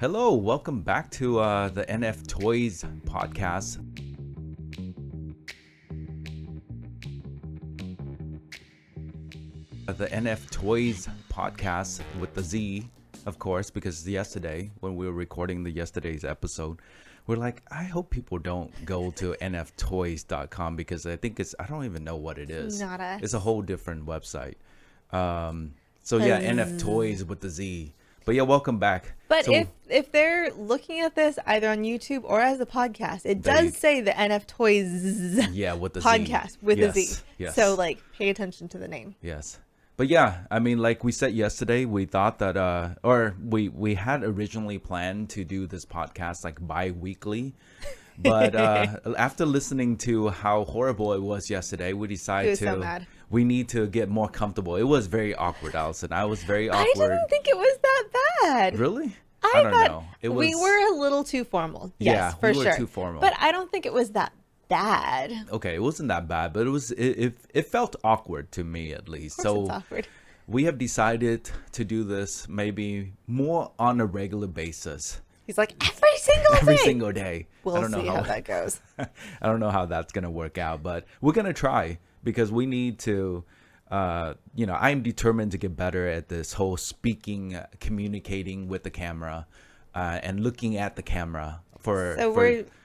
Hello, welcome back to the NFToyz podcast. The NFToyz podcast with the Z, of course, because yesterday when we were recording yesterday's episode, we're like, I hope people don't go to NFToyz.com because I think I don't even know what it is. Not us. It's a whole different website. NFToyz with the Z. But yeah, welcome back. But so, if they're looking at this either on YouTube or as a podcast, it does say the NFToyz with the podcast Z. with a Z. Yes. So pay attention to the name. Yes. But yeah, I mean, like we said yesterday, we thought that, we had originally planned to do this podcast like bi-weekly. But after listening to how horrible it was yesterday, we decided we need to get more comfortable. It was very awkward, Allison. I was very awkward. I didn't think it was that bad. Really? I don't thought know. we were a little too formal. Yes, for sure. We were too formal. But I don't think it was that bad. Okay, it wasn't that bad, but it felt awkward to me at least. Of course it's awkward. We have decided to do this maybe more on a regular basis. He's like, every single day. We'll see how that goes. I don't know how that's going to work out, but we're going to try because we need to, I'm determined to get better at this whole speaking, communicating with the camera, and looking at the camera for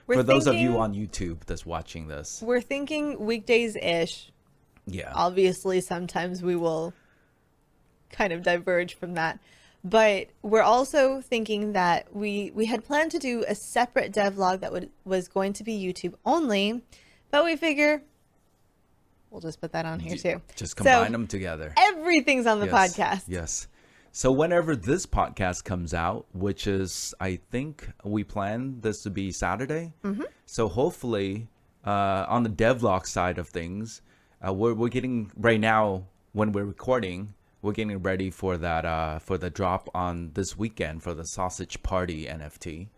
those of you on YouTube that's watching this. We're thinking weekdays-ish. Yeah. Obviously, sometimes we will kind of diverge from that. But we're also thinking that we had planned to do a separate devlog that was going to be YouTube only, but we figure we'll just put that on here too. Just combine them together. Everything's on the podcast. Yes. So whenever this podcast comes out, which is, I think we plan this to be Saturday. Mm-hmm. So hopefully on the devlog side of things, we're getting right now when we're recording, we're getting ready for that for the drop on this weekend for the Sausage Party NFT.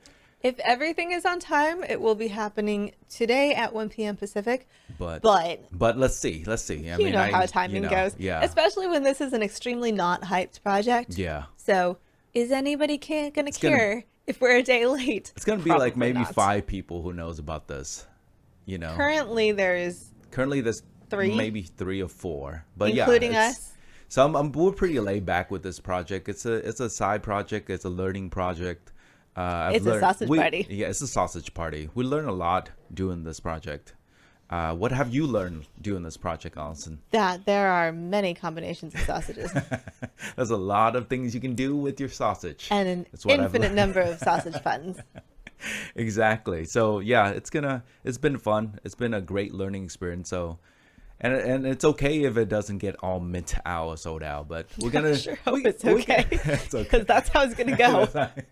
If everything is on time, it will be happening today at 1 p.m. Pacific. But let's see. I mean, how timing goes. Yeah. Especially when this is an extremely not hyped project. Yeah. So is anybody going to care if we're a day late? It's going to be Probably like maybe not. 5 people who knows about this. You know. Currently there's 3, maybe 3 or 4, but including us. So we're pretty laid back with this project. It's a side project. It's a learning project. It's a sausage party. Yeah, it's a sausage party. We learn a lot doing this project. What have you learned doing this project, Allison? That there are many combinations of sausages. There's a lot of things you can do with your sausage. And an infinite number of sausage buttons. Exactly. So yeah, it's been fun. It's been a great learning experience. So. And it's okay if it doesn't get all mint out or sold out, but we're gonna. I sure hope it's okay. It's okay because that's how it's gonna go. But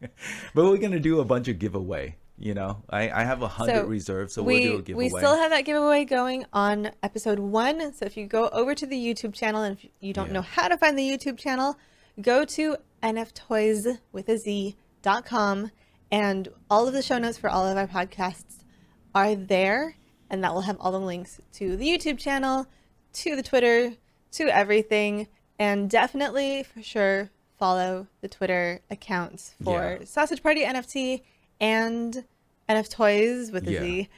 we're gonna do a bunch of giveaway. You know, I have 100 reserved, so we'll do a giveaway. We still have that giveaway going on episode 1. So if you go over to the YouTube channel and if you don't know how to find the YouTube channel, go to NFToyz with a Z.com, and all of the show notes for all of our podcasts are there. And that will have all the links to the YouTube channel, to the Twitter, to everything. And definitely, for sure, follow the Twitter accounts for Sausage Party NFT and NFToyz with a Z.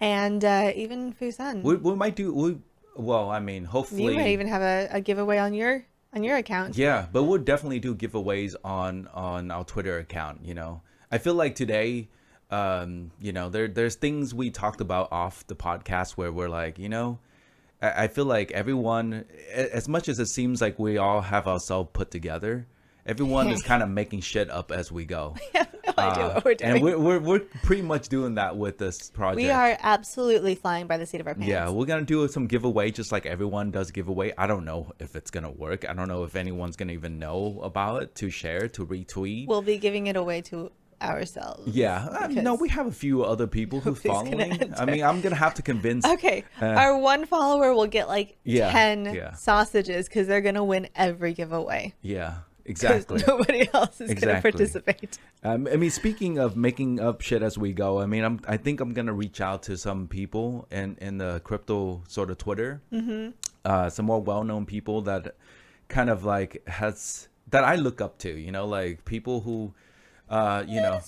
And even Fusan. We might do... hopefully... You might even have a giveaway on your account. Yeah, but we'll definitely do giveaways on our Twitter account, you know. I feel like today... there's things we talked about off the podcast where we're like, I feel like everyone, as much as it seems like we all have ourselves put together, everyone is kind of making shit up as we go. We have no idea what we're doing. And we're pretty much doing that with this project. We are absolutely flying by the seat of our pants. Yeah, we're going to do some giveaway just like everyone does giveaway. I don't know if it's going to work. I don't know if anyone's going to even know about it, to share, to retweet. We'll be giving it away to ourselves. Yeah, no, we have a few other people who's following. I mean, I'm gonna have to convince. Okay, our one follower will get like 10 sausages because they're gonna win every giveaway. Yeah, exactly. Nobody else is gonna participate. I mean, speaking of making up shit as we go, I mean, I think I'm gonna reach out to some people in the crypto sort of Twitter, some more well-known people that kind of like that I look up to, like people who You know,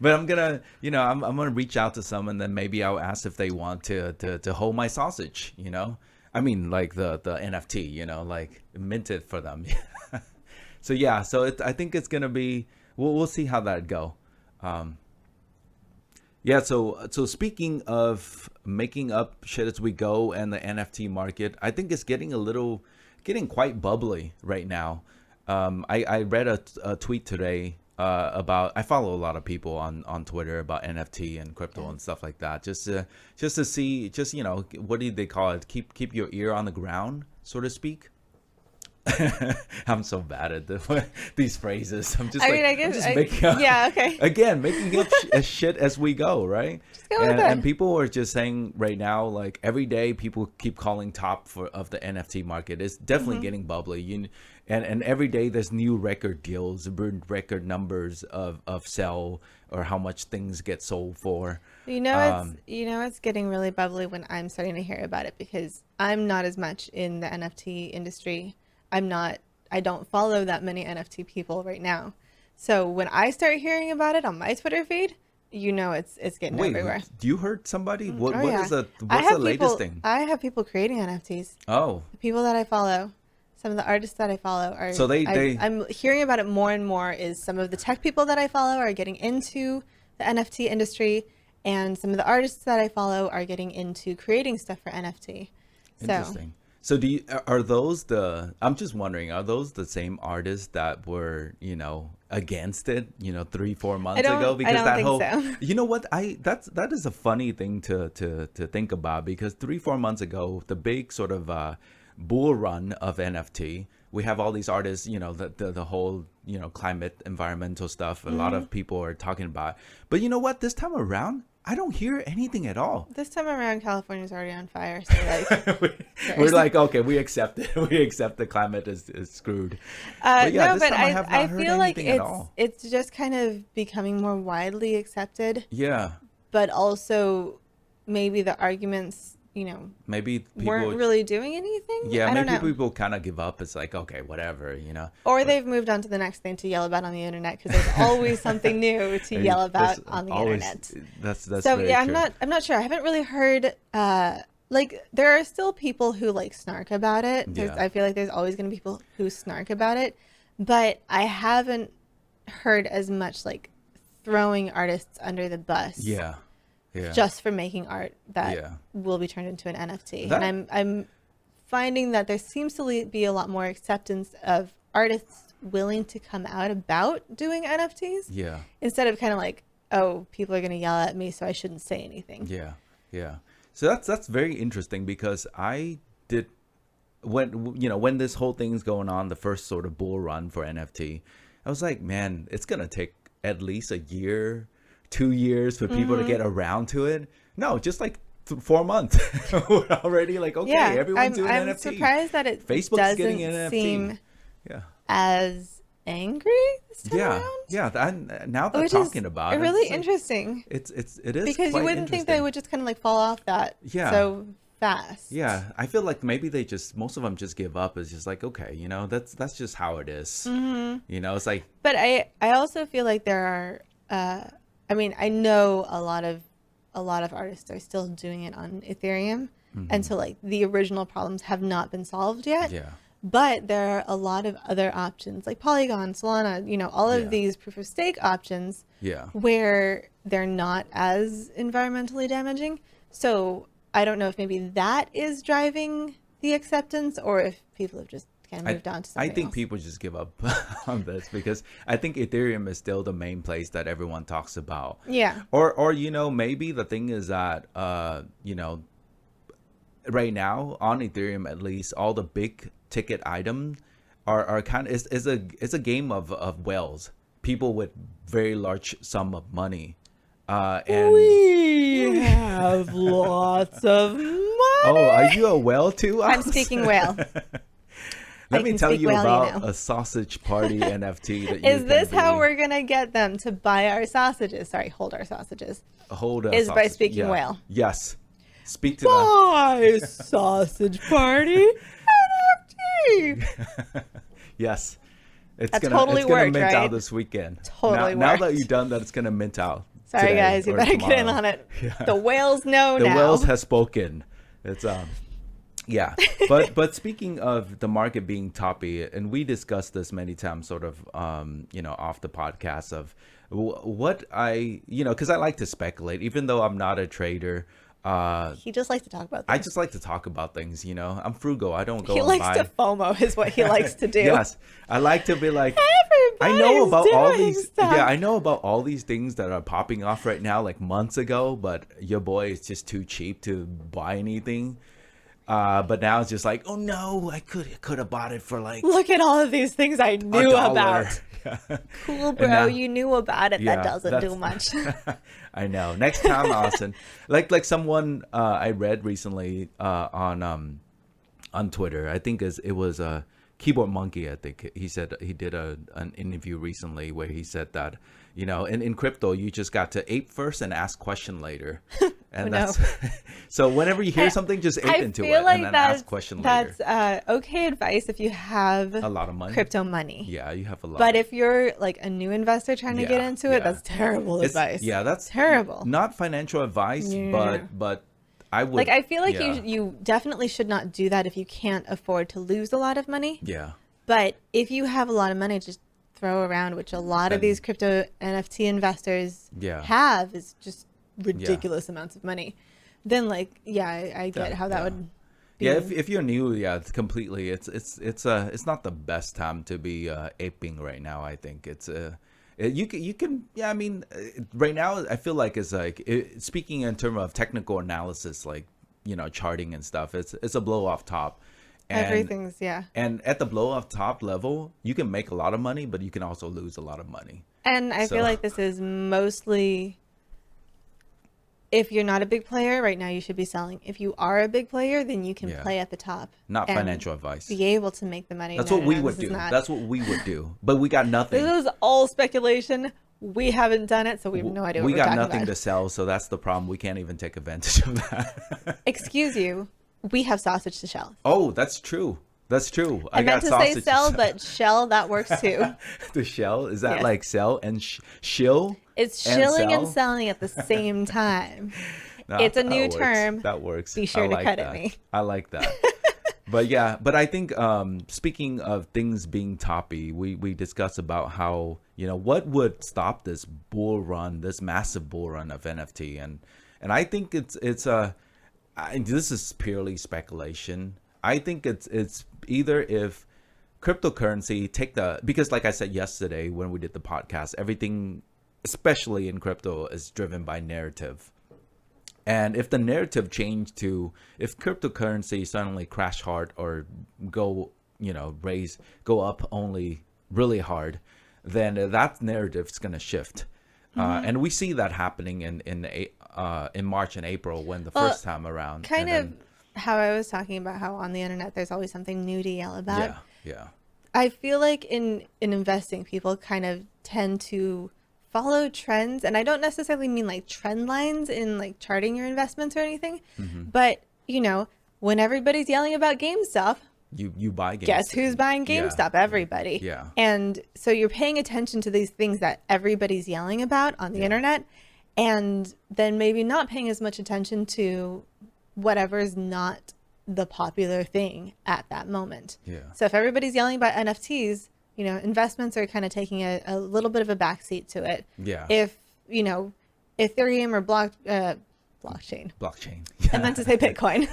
but I'm gonna, you know, I'm gonna reach out to some, and then maybe I'll ask if they want to hold my sausage. You know, I mean, like the NFT. You know, like mint it for them. So yeah, so I think it's gonna be. We'll see how that go. Yeah. So speaking of making up shit as we go, and the NFT market, I think it's getting quite bubbly right now. I read a tweet today about, I follow a lot of people on Twitter about NFT and crypto and stuff like that, just to see, just, you know, what do they call it? Keep your ear on the ground, so to speak. I'm so bad at these phrases. I'm just making up, yeah, okay. Again, making up shit as we go, right? Just go with it. And people are just saying right now, like every day, people keep calling top of the NFT market. It's definitely getting bubbly. And every day there's new record deals, record numbers of sell, or how much things get sold for. It's getting really bubbly when I'm starting to hear about it, because I'm not as much in the NFT industry. I don't follow that many NFT people right now. So when I start hearing about it on my Twitter feed, it's getting everywhere. You heard somebody? What's the latest thing? I have people creating NFTs. Oh. The people that I follow, some of the artists that I follow are. So I'm hearing about it more and more. Is some of the tech people that I follow are getting into the NFT industry, and some of the artists that I follow are getting into creating stuff for NFT. Interesting. So I'm just wondering, are those the same artists that were, against it, 3-4 months ago? Because I don't think so. You know what? That is a funny thing to think about, because 3-4 months ago, the big sort of bull run of NFT, we have all these artists, the whole, climate, environmental stuff. A lot of people are talking about. But you know what? This time around, I don't hear anything at all. This time around, California's already on fire. So we're like, okay, we accept it. We accept the climate is screwed. But yeah, I feel like it's just kind of becoming more widely accepted. Yeah. But also, maybe the arguments, maybe people weren't really doing anything. Yeah, maybe people kind of give up. It's like, okay, whatever, Or they've moved on to the next thing to yell about on the internet, because there's always something new to yell about on the internet. That's so very yeah, true. I'm not sure. I haven't really heard. There are still people who snark about it. I feel like there's always going to be people who snark about it, but I haven't heard as much throwing artists under the bus. Yeah. Just for making art that will be turned into an NFT. And I'm finding that there seems to be a lot more acceptance of artists willing to come out about doing NFTs. Yeah. Instead of kind of like, oh, people are going to yell at me, so I shouldn't say anything. Yeah. So that's very interesting, because I did, when this whole thing's going on, the first sort of bull run for NFT, I was like, man, it's going to take at least a year, 2 years for people to get around to it. No, just 4 months. We're already everyone's doing NFT. I'm surprised that it Facebook's getting an NFT. Seem as angry this time around. Yeah. Now they're talking about it. Really interesting. It is because you wouldn't think they would just kind of fall off that so fast. Yeah, I feel like maybe most of them just give up. It's just like, okay, that's just how it is. It's like. But I also feel like there are. I know a lot of artists are still doing it on Ethereum, and so the original problems have not been solved yet. Yeah. But there are a lot of other options like Polygon, Solana, all of these proof of stake options. Yeah. Where they're not as environmentally damaging. So I don't know if maybe that is driving the acceptance, or if people have just kind of moved on to something I think else. People just give up on this, because I think Ethereum is still the main place that everyone talks about. Yeah. Or maybe the thing is that right now on Ethereum, at least, all the big ticket items are kind of is a game of whales, people with very large sum of money. And we have lots of money. Oh, are you a whale too? I'm speaking whale. Let me tell you about a sausage party NFT that is this how we're gonna get them to buy our sausages? Sorry, hold our sausages. Hold our is sausage. By speaking whale. Yes. Speak to buy sausage party NFT. Yes. That totally it's gonna worked, mint right? out this weekend. Totally Now that worked. you've done that, it's gonna mint out. Sorry, today guys. You or better get in tomorrow. on it. Yeah. The whales know The now. whales has spoken. It's yeah. But speaking of the market being toppy, and we discussed this many times, sort of off the podcast of what I because I like to speculate, even though I'm not a trader. He just likes to talk about I things. just like to talk about things. I'm frugal. I don't go. He and likes buy. to FOMO is what he likes to do. Yes, I like to be like. I Everybody's know about all doing these. stuff. Yeah, I know about all these things that are popping off right now, like months ago. But your boy is just too cheap to buy anything. But now it's just like, oh no, I could have bought it for like Look at all of these things I knew $1. about. Yeah. Cool, bro. now- You knew about it. Yeah, That doesn't do that's- much. I know. Next time, Austin, like someone I read recently on Twitter. I think it was a Keyboard Monkey. I think he said he did an interview recently where he said that in crypto you just got to ape first and ask question later, and no. that's so whenever you hear something, just ape into it like and then ask question later. that's okay advice if you have A lot of money. crypto money. Yeah, you have a lot. But if you're like a new investor trying to get Yeah, into it, yeah. that's terrible advice. Yeah, that's terrible. Not financial advice, Yeah. but I would Like I feel like yeah. you definitely should not do that if you can't afford to lose a lot of money. Yeah. But if you have a lot of money, just throw around, which a lot of Then- these crypto NFT investors Yeah. have, is just ridiculous amounts of money. Then I get how that yeah. would be. Yeah, if you're new, yeah, it's completely. It's not the best time to be aping right now. I think you can yeah. I mean, right now I feel like it's like speaking in terms of technical analysis, like charting and stuff. It's a blow off top. And, Everything's And at the blow off top level, you can make a lot of money, but you can also lose a lot of money. And I feel like this is mostly, if you're not a big player right now, you should be selling. If you are a big player, then you can Yeah. play at the top. Not and financial advice. Be able to make the money. That's No, what no, we no, would this is do. not. That's what we would do. But we got nothing. This is all speculation. We haven't done it, so we have no idea what We we're got talking nothing about. to sell, so that's the problem. We can't even take advantage of that. Excuse you. We have sausage to shell. Oh, that's true. That's true. I meant got to say sausage sell, but shell, that works too. the shell, is that Yes. like sell and shill? It's And shilling and sell? selling at the same time. No, It's a that new works. term. That works. Be sure I to like credit that. me. I like that. But I think speaking of things being toppy, we discussed about how what would stop this bull run, this massive bull run of NFT, and I think it's this is purely speculation. I think it's either if cryptocurrency because like I said yesterday when we did the podcast, everything, especially in crypto, is driven by narrative. And if the narrative changed to, if cryptocurrency suddenly crash hard or go up only really hard, then that narrative's going to shift. And we see that happening in March and April when the first time around. Kind and of how I was talking about how on the internet there's always something new to yell about. then, yeah. I feel like in investing, people kind of tend to follow trends, and I don't necessarily mean like trend lines in like charting your investments or anything, but when everybody's yelling about GameStop, You buy games. guess who's buying GameStop? Everybody. Yeah. And so you're paying attention to these things that everybody's yelling about on the internet, and then maybe not paying as much attention to whatever's not the popular thing at that moment. Yeah. So if everybody's yelling about NFTs, investments are kind of taking a little bit of a backseat to it. Yeah. If, Ethereum or blockchain, I meant to say Bitcoin,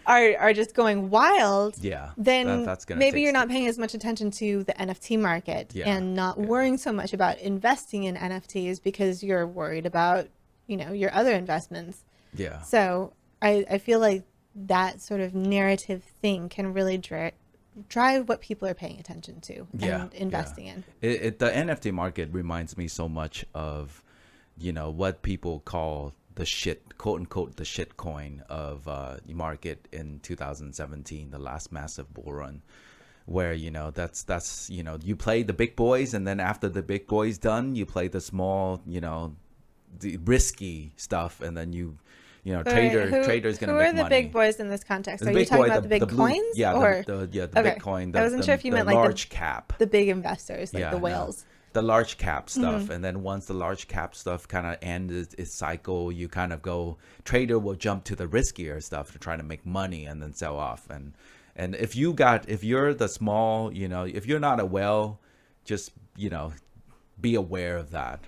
are just going wild, Yeah, then that's gonna maybe take you're not paying as much attention to the NFT market and not worrying so much about investing in NFTs because you're worried about, your other investments. Yeah. So I feel like that sort of narrative thing can really drive what people are paying attention to and investing in. The NFT market reminds me so much of, what people call the shit, quote unquote, the shit coin of the market in 2017, the last massive bull run, where that's you play the big boys, and then after the big boys done, you play the small, the risky stuff, and then you you know, Wait, trader's gonna who make are the money. big boys in this context? The Are you big talking boy, about the big blue, coins? yeah, or the okay. Bitcoin. I wasn't sure if you meant like large cap. the big investors, like Yeah, the no. whales. The large cap stuff, and then once the large cap stuff kind of ends its cycle, you kind of go, trader will jump to the riskier stuff to try to make money and then sell off. And if you're the small, you know, if you're not a whale, just, you know, be aware of that,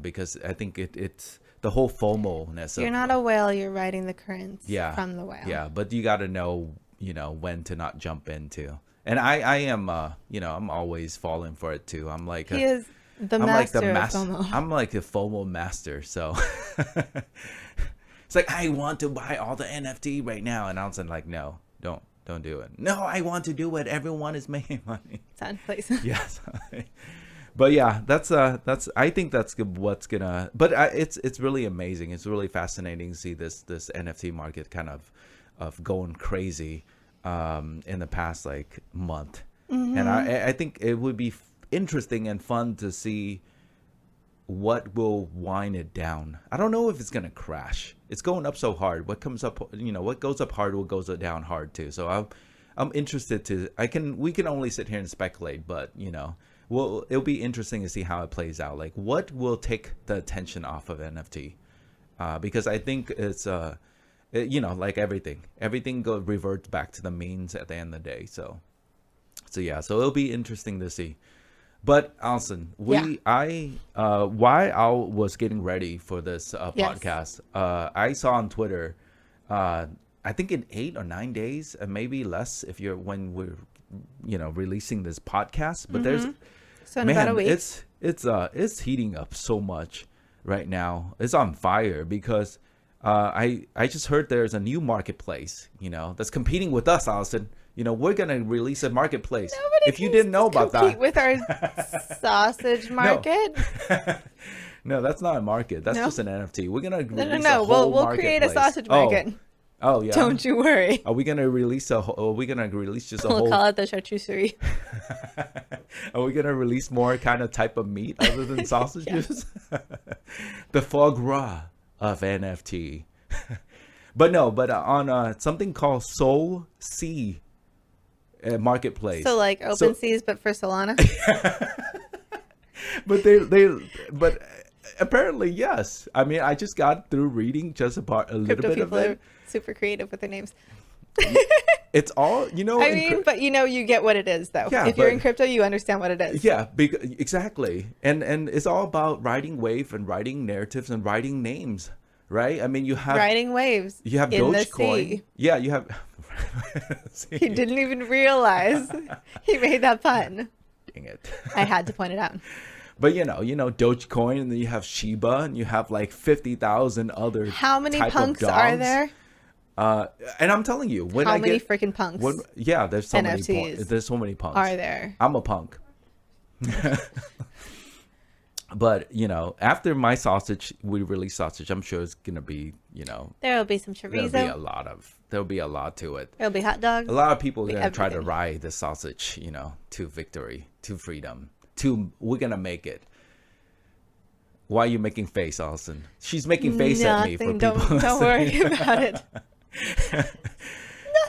because I think it's the whole FOMO-ness. You're not a whale, you're riding the currents from the whale. Yeah, but you got to know, you know, when to not jump into. And I am, you know, I'm always falling for it too. I'm like, he is the master of FOMO. I'm like a FOMO master. So it's like, I want to buy all the NFT right now. And I was like, no, don't do it. No, I want to do it. Everyone is making money. Sound, please. Yes. But yeah, that's I think that's what's gonna, but it's really amazing. It's really fascinating to see this NFT market kind of going crazy in the past like month. And I think it would be interesting and fun to see what will wind it down. I don't know if it's gonna crash. It's going up so hard. What comes up, you know, what goes up hard will goes down hard too. So I'm interested to, we can only sit here and speculate, but you know, well, it'll be interesting to see how it plays out. Like, what will take the attention off of NFT? Because I think it's, you know, like everything reverts back to the means at the end of the day. So yeah, so it'll be interesting to see. But Alison, why I was getting ready for this podcast, I saw on Twitter, I think in 8 or 9 days, maybe less if you're when we're, you know, releasing this podcast. But there's, so in about a week, it's heating up so much right now. It's on fire because I just heard there's a new marketplace, you know, that's competing with us, Alison. You know, we're gonna release a marketplace. Nobody if you didn't know about that, with our sausage market. No, that's not a market. That's just an NFT. We're gonna release no. a whole We'll create a sausage market. Oh yeah. Don't you worry. Are we gonna release just a We'll whole? call it the charcuterie. Are we gonna release more kind of type of meat other than sausages? The foie gras of NFT. But on something called Soul Sea marketplace. So like open seas, but for Solana. but apparently yes. I mean, I just got through reading just about a little bit of it. Are super creative with their names. It's all, you know. I mean, but you know, you get what it is though. Yeah, if you're in crypto, you understand what it is. Yeah, exactly. And it's all about riding wave and writing narratives and writing names. Right? I mean, you have riding waves. You have in Dogecoin. The sea. Yeah, you have. He didn't even realize he made that pun. Dang it! I had to point it out. But you know, Dogecoin, and then you have Shiba, and you have like 50,000 other. How many punks are there? And I'm telling you, how many freaking punks? There's so NFTs many. There's so many punks. Are there? I'm a punk. But you know, after my sausage, we release sausage. I'm sure it's gonna be, you know, there'll be some chorizo. There'll be a lot to it. There'll be hot dogs. A lot of people are gonna try to ride the sausage, you know, to victory, to freedom, we're gonna make it. Why are you making face, Alison? She's making face at me for people. Don't worry about it.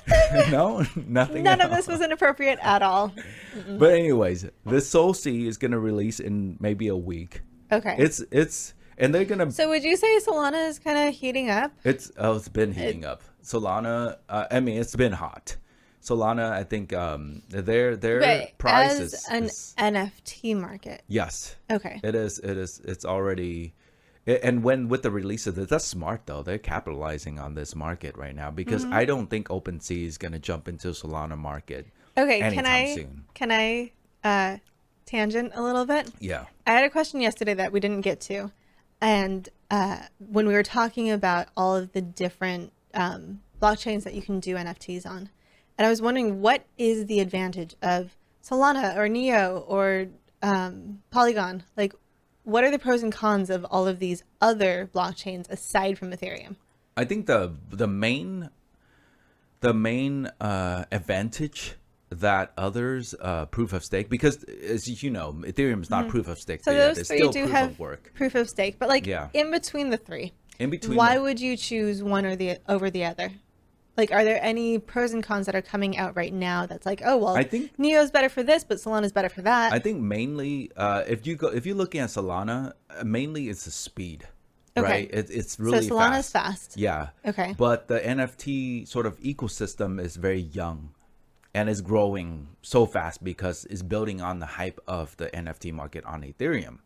Nothing. No, nothing. None of this was inappropriate at all. Mm-mm. But anyways, this Soul Sea is gonna release in maybe a week. Okay. It's and they're gonna. So would you say Solana is kind of heating up? It's been heating up. Solana, I mean, it's been hot. Solana, I think their price as is an NFT market. Yes. Okay. It is. It's already. And with the release of it, that's smart though. They're capitalizing on this market right now because I don't think OpenSea is going to jump into Solana market. Okay, can I tangent a little bit? Yeah. I had a question yesterday that we didn't get to, and when we were talking about all of the different blockchains that you can do NFTs on, and I was wondering what is the advantage of Solana or Neo or Polygon, like. What are the pros and cons of all of these other blockchains aside from Ethereum? I think the main advantage that others proof of stake, because as you know, Ethereum is not proof of stake. So yet. those It's three still do proof have of work. proof of stake, but like in between the three, In between. Why would you choose one or the over the other? Like, are there any pros and cons that are coming out right now that's like, oh, well, I think Neo's better for this, but Solana's better for that? I think mainly if you're looking at Solana, mainly it's the speed. Okay. Right? It's really so Solana's fast. Yeah. Okay. But the NFT sort of ecosystem is very young and is growing so fast because it's building on the hype of the NFT market on Ethereum.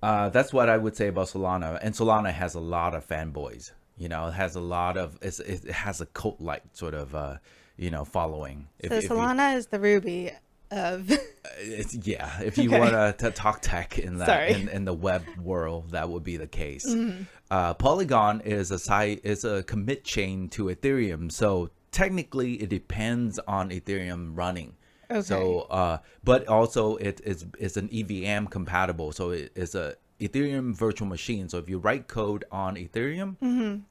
That's what I would say about Solana. And Solana has a lot of fanboys. You know, it has a lot of, it has a cult-like sort of, following. So Solana is the Ruby of... if you want to talk tech in that, in the web world, that would be the case. Polygon is a commit chain to Ethereum. So technically it depends on Ethereum running. Okay. So, but also it's an EVM compatible. So it is a Ethereum virtual machine. So if you write code on Ethereum,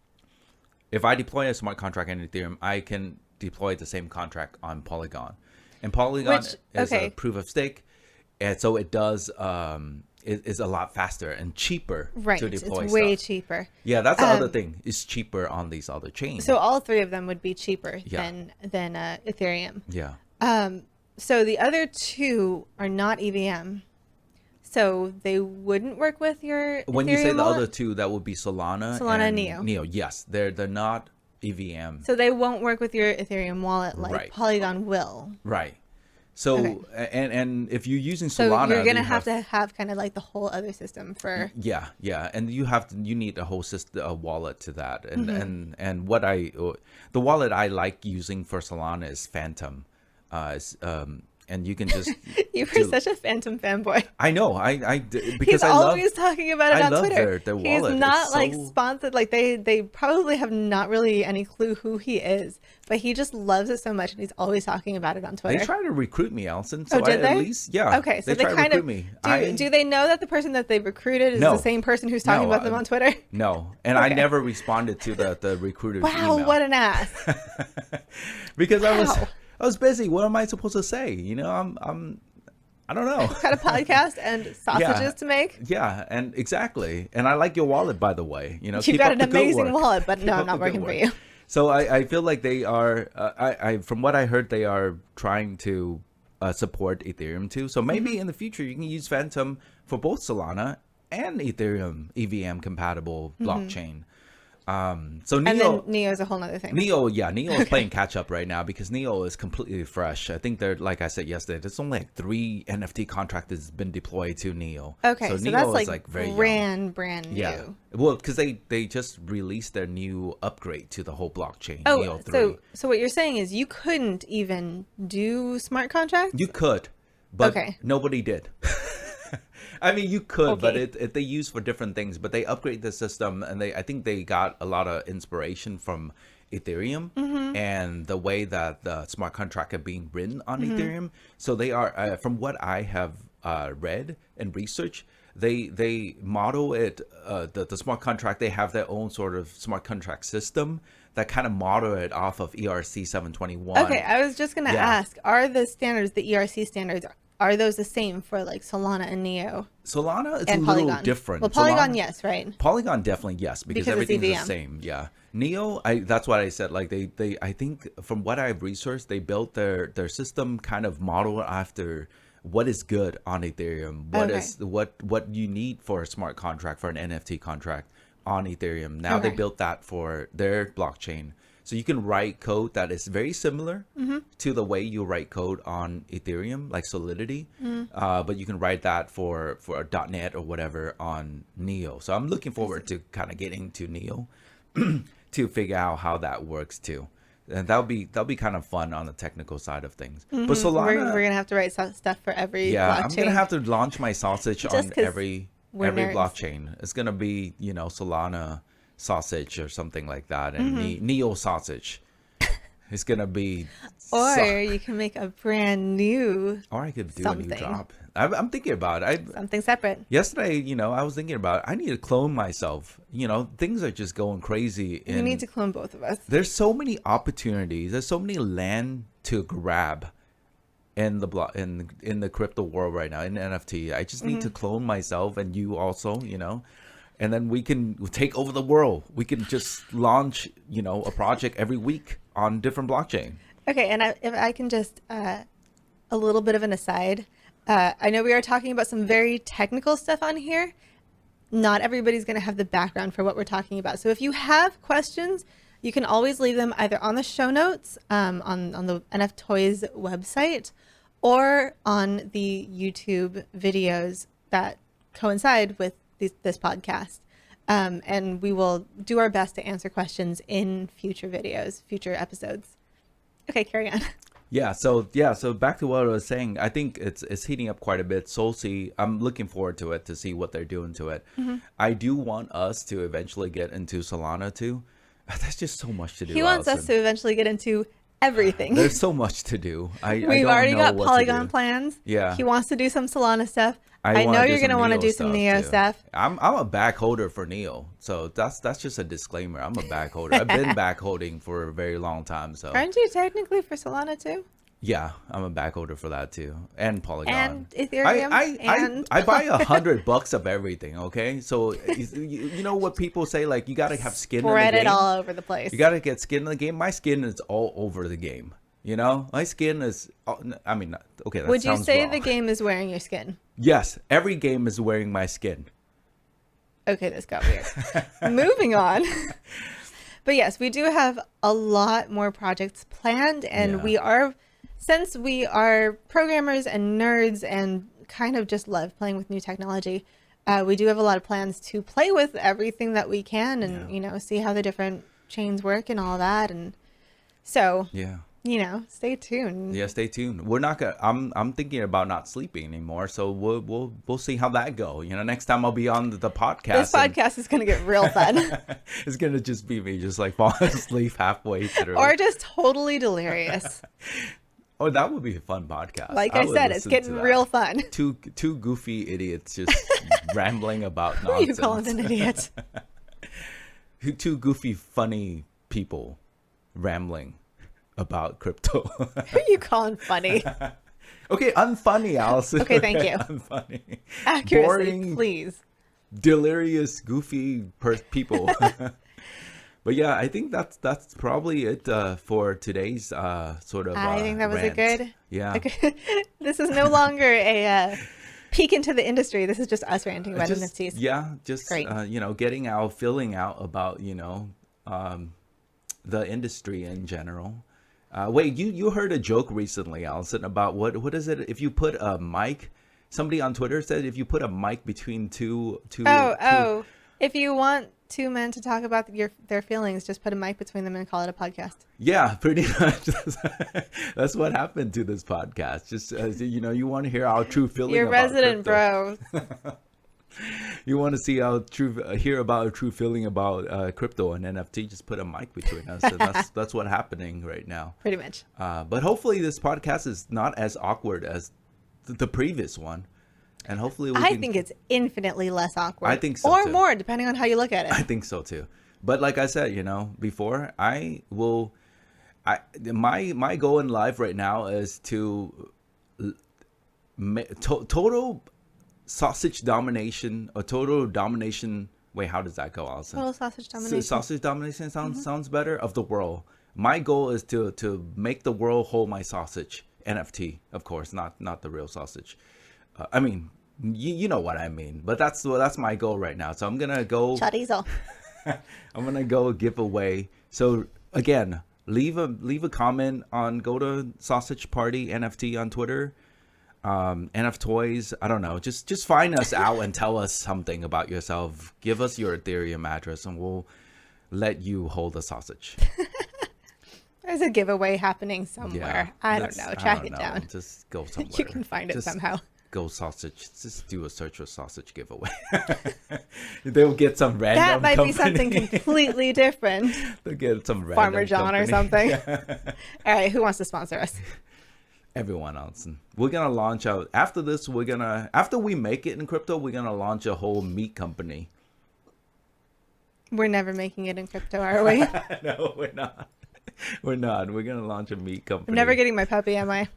if I deploy a smart contract in Ethereum, I can deploy the same contract on Polygon. And Polygon is a proof of stake. And so it does, it is a lot faster and cheaper to deploy. It's way cheaper. Yeah, that's the other thing. It's cheaper on these other chains. So all three of them would be cheaper than Ethereum. Yeah. So the other two are not EVM. So they wouldn't work with your When Ethereum you say the wallet? other two, that would be Solana and Neo. Neo, yes. They're not EVM. So they won't work with your Ethereum wallet like Polygon will. Right. So and if you're using Solana, so you're gonna have to have kind of like the whole other system for. Yeah, and you need a whole system, a wallet to that, and the wallet I like using for Solana is Phantom, and you can just you were such a Phantom fanboy. I know, because he's always talking about it on Twitter. Their wallet. He's not like sponsored. Like they probably have not really any clue who he is, but he just loves it so much, and he's always talking about it on Twitter. They try to recruit me, Allison. So did they? At least, yeah. Okay, so they they try kind to of recruit me. do they know that the person that they recruited is the same person who's talking about them on Twitter? No, and I never responded to the recruiter's email. Wow, what an ass! Because I was busy. What am I supposed to say? You know, I don't know. Got a podcast and sausages to make. Yeah, and exactly. And I like your wallet, by the way. You know, you've got an amazing wallet, but no, I'm not working for you. So I feel like they are. From what I heard, they are trying to support Ethereum too. So maybe in the future you can use Phantom for both Solana and Ethereum EVM compatible blockchain. So Neo, and then Neo is a whole nother thing. Neo is playing catch up right now because Neo is completely fresh. I think they're, like I said yesterday, there's only like 3 NFT contracts that's been deployed to Neo. Okay, so Neo that's is like very brand new. Yeah, well, because they just released their new upgrade to the whole blockchain. Oh, Neo 3. So what you're saying is you couldn't even do smart contracts? You could, but nobody did. I mean, you could, but they use for different things. But they upgrade the system, and I think they got a lot of inspiration from Ethereum and the way that the smart contract are being written on Ethereum. So they are, from what I have read and researched, they model it. The smart contract, they have their own sort of smart contract system that kind of model it off of ERC 721. Okay, I was just gonna ask: are the standards, the ERC standards, are those the same for like Solana and Neo? Solana is a little different. Well, Polygon, yes, right? Polygon definitely yes, because everything's the same. Yeah. Neo, that's what I said. Like they I think from what I've researched, they built their system kind of model after what is good on Ethereum, what you need for a smart contract, for an NFT contract on Ethereum. Now they built that for their blockchain. So you can write code that is very similar to the way you write code on Ethereum, like Solidity, but you can write that for a .NET or whatever on Neo. So I'm looking forward to kind of getting to Neo to figure out how that works too. And that'll be kind of fun on the technical side of things. But Solana, we're gonna have to write stuff for every blockchain. I'm gonna have to launch my sausage on every blockchain. It's gonna be Solana sausage or something like that, and Neo sausage. It's gonna be or you can make a brand new, or I could do a new drop. I'm thinking about it. Something separate. Yesterday, I was thinking about I need to clone myself. Things are just going crazy. You need to clone both of us. There's so many opportunities. There's so many land to grab in the in the crypto world right now, in NFT. I just need to clone myself, and you also, and then we can take over the world. We can just launch, a project every week on different blockchain. Okay, and if I can just a little bit of an aside. I know we are talking about some very technical stuff on here. Not everybody's going to have the background for what we're talking about. So if you have questions, you can always leave them either on the show notes on the NFToyz website or on the YouTube videos that coincide with this podcast. And we will do our best to answer questions in future videos, future episodes. Okay, carry on. Yeah, so back to what I was saying. I think it's heating up quite a bit. Solsi, I'm looking forward to it, to see what they're doing to it. Mm-hmm. I do want us to eventually get into Solana too. That's just so much to do. He wants us to eventually get into everything. There's so much to do. We've already got Polygon plans. Yeah. He wants to do some Solana stuff. I know you're going to want to do some Neo stuff. I'm a back holder for Neo. So that's just a disclaimer. I'm a back holder. I've been back holding for a very long time. So aren't you technically for Solana too? Yeah, I'm a back holder for that too. And Polygon. And Ethereum. I buy $100 of everything, okay? So you know what people say, like, you gotta have skin in the game. Spread it all over the place. You gotta get skin in the game. My skin is all over the game. My skin is, okay, that Would you say wrong. the game is wearing your skin? Yes, every game is wearing my skin. Okay, this got weird. Moving on. But yes, we do have a lot more projects planned, and since we are programmers and nerds and kind of just love playing with new technology, we do have a lot of plans to play with everything that we can and, see how the different chains work and all that. And so, stay tuned. Yeah, stay tuned. We're not gonna. I'm thinking about not sleeping anymore. So we'll see how that go. Next time I'll be on the podcast. This podcast is gonna get real fun. It's gonna just be me, just like falling asleep halfway through, or just totally delirious. Oh, that would be a fun podcast. Like I said, it's getting real fun. Two goofy idiots just rambling about nonsense. Who are you calling an idiot? Two goofy, funny people rambling about crypto. Who are you calling funny? Okay, unfunny, Allison. Okay, thank you. Unfunny. Accuracy, boring, please. Delirious, goofy people. But yeah, I think that's probably it for today's sort of I think that was rant. A good. Yeah. Okay. This is no longer a peek into the industry. This is just us ranting about NFTs. Yeah, just great. Getting out, filling out about the industry in general. Wait, you heard a joke recently, Allison, about what is it? If you put a mic, somebody on Twitter said if you put a mic between two. If you want two men to talk about their feelings, just put a mic between them and call it a podcast. Yeah, pretty much. That's what happened to this podcast. Just you want to hear our true feeling. Your about resident crypto. bro. You want to see hear about our true feeling about crypto and NFT? Just put a mic between us. And that's what's happening right now. Pretty much. But hopefully this podcast is not as awkward as the previous one. And hopefully I think it's infinitely less awkward. I think so or too. more, depending on how you look at it. I think so too. But like I said, before, my goal in life right now is to total sausage domination, or total domination. Wait, how does that go, Allison? Total sausage domination. Sausage domination sounds better, of the world. My goal is to make the world hold my sausage. NFT, of course, not the real sausage. You know what I mean, but that's my goal right now. So I'm gonna go. Chorizo. I'm gonna go give away. So again, leave a comment go to Sausage Party NFT on Twitter, NFToyz. I don't know. Just find us out and tell us something about yourself. Give us your Ethereum address, and we'll let you hold a sausage. There's a giveaway happening somewhere. Yeah, I don't know. Track it down. Just go somewhere. You can find it somehow. Go sausage. Just do a search for sausage giveaway. They'll get some random. That might company. be something completely different. They'll get some random Farmer John company. or something. All right, who wants to sponsor us? Everyone else. We're gonna launch out after this. After we make it in crypto, we're gonna launch a whole meat company. We're never making it in crypto, are we? No, we're not. We're not. We're gonna launch a meat company. I'm never getting my puppy, am I?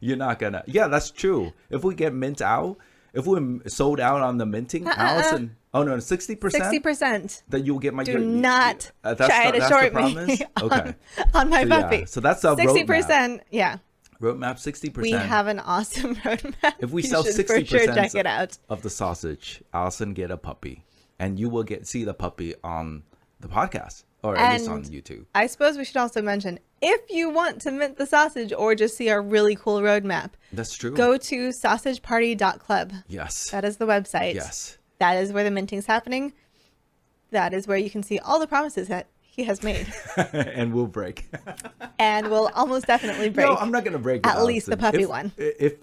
You're not gonna. Yeah, that's true. If we get mint out, if we're sold out on the minting, Allison. Oh no, 60%. 60%. That you'll get my. Do not that's try to that's short the me promise? Okay. on my So, puppy. yeah. So that's a 60%. roadmap. Yeah. Roadmap 60%. We have an awesome roadmap. If we You sell should 60% for sure check it out. of the sausage, Allison get a puppy, and you will see the puppy on the podcast, or at least on And YouTube. I suppose we should also mention, if you want to mint the sausage or just see our really cool roadmap, That's true. go to sausageparty.club. Yes. That is the website. Yes. That is where the minting's happening. That is where you can see all the promises that he has made. And we'll break. And we'll almost definitely break. No, I'm not gonna break it, At least the Allison. puppy one. If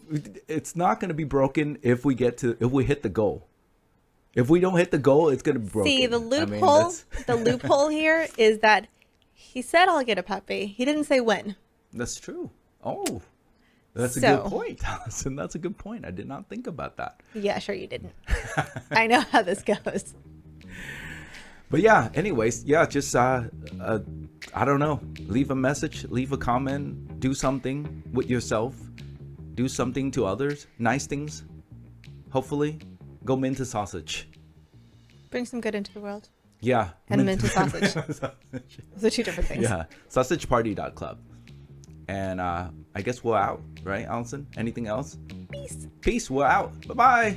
it's not gonna be broken if we hit the goal. If we don't hit the goal, it's gonna be broken. See, the I mean, loophole, the loophole here is that he said I'll get a puppy. He didn't say when. That's true. Oh, that's a So- good point, Allison. That's a good point. I did not think about that. Yeah, sure you didn't. I know how this goes. But yeah, anyways, yeah, just I don't know. Leave a message, leave a comment, do something with yourself, do something to others, nice things. Hopefully, go mint a sausage. Bring some good into the world. Yeah, And mint a sausage. Those are two different things. Yeah, sausageparty.club. And I guess we're out, right, Allison? Anything else? Peace. Peace, we're out. Bye-bye.